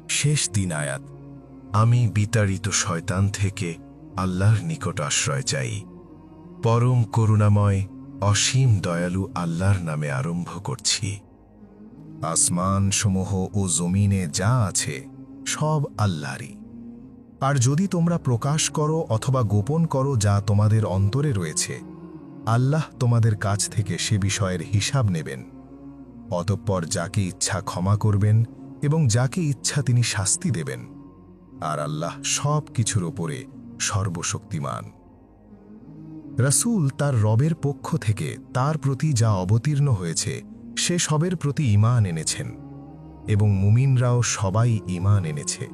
শেষ দিন আয়াত। আমি বিতাড়িত শয়তান থেকে আল্লাহর নিকট আশ্রয় চাই। পরম করুণাময় অসীম দয়ালু আল্লাহর নামে আরম্ভ করছি। আসমানসমূহ ও জমিনে যা আছে সব আল্লাহরই। আর যদি তোমরা প্রকাশ করো অথবা গোপন করো যা তোমাদের অন্তরে রয়েছে, আল্লাহ তোমাদের কাছ থেকে সে বিষয়ের হিসাব নেবেন। অতঃপর যাকে ইচ্ছা ক্ষমা করবেন এবং যাকে ইচ্ছা তিনি শাস্তি দেবেন। আর আল্লাহ সব কিছুর ওপরে সর্বশক্তিমান। রাসূল তার রবের পক্ষ থেকে তার প্রতি যা অবতীর্ণ হয়েছে সে সবের প্রতি ঈমান এনেছেন, এবং মুমিনরাও সবাই ঈমান এনেছে।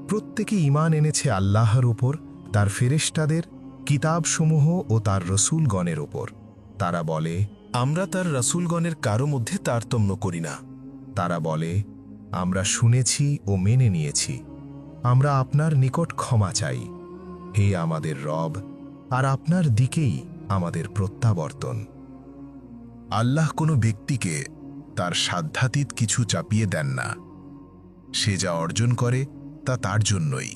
প্রত্যেকে ঈমান এনেছে আল্লাহর ওপর, তার ফেরেশতাদের, কিতাবসমূহ ও তার রসূলগণের ওপর। তারা বলে, আমরা তার রসূলগণের কারো মধ্যে তারতম্য করি না। তারা বলে, আমরা শুনেছি ও মেনে নিয়েছি। আমরা আপনার নিকট ক্ষমা চাই, হে আমাদের রব, আর আপনার দিকেই আমাদের প্রত্যাবর্তন। আল্লাহ কোনো ব্যক্তিকে তার সাধ্যাতীত কিছু চাপিয়ে দেন না। সে যা অর্জন করে তা তার জন্যই,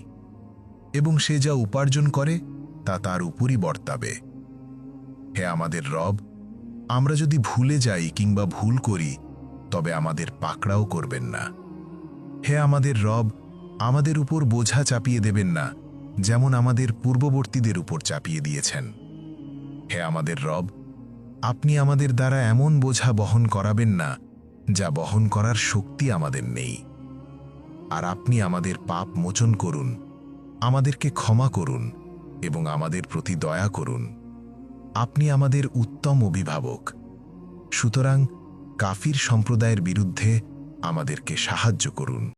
এবং সে যা উপার্জন করে তা তার উপরই বর্তাবে। হে আমাদের রব, আমরা যদি ভুলে যাই কিংবা ভুল করি তবে আমাদের পাকড়াও করবেন না। হে আমাদের রব, আমাদের উপর বোঝা চাপিয়ে দেবেন না যেমন আমাদের পূর্ববর্তীদের উপর চাপিয়ে দিয়েছেন। হে আমাদের রব, আপনি আমাদের দ্বারা এমন বোঝা বহন করাবেন না যা বহন করার শক্তি আমাদের নেই। আর আপনি আমাদের পাপ মোচন করুন, আমাদেরকে ক্ষমা করুন এবং আমাদের প্রতি দয়া করুন। আপনি আমাদের উত্তম অভিভাবক। সুতরাং কাফির সম্প্রদায়ের বিরুদ্ধে আমাদেরকে সাহায্য করুন।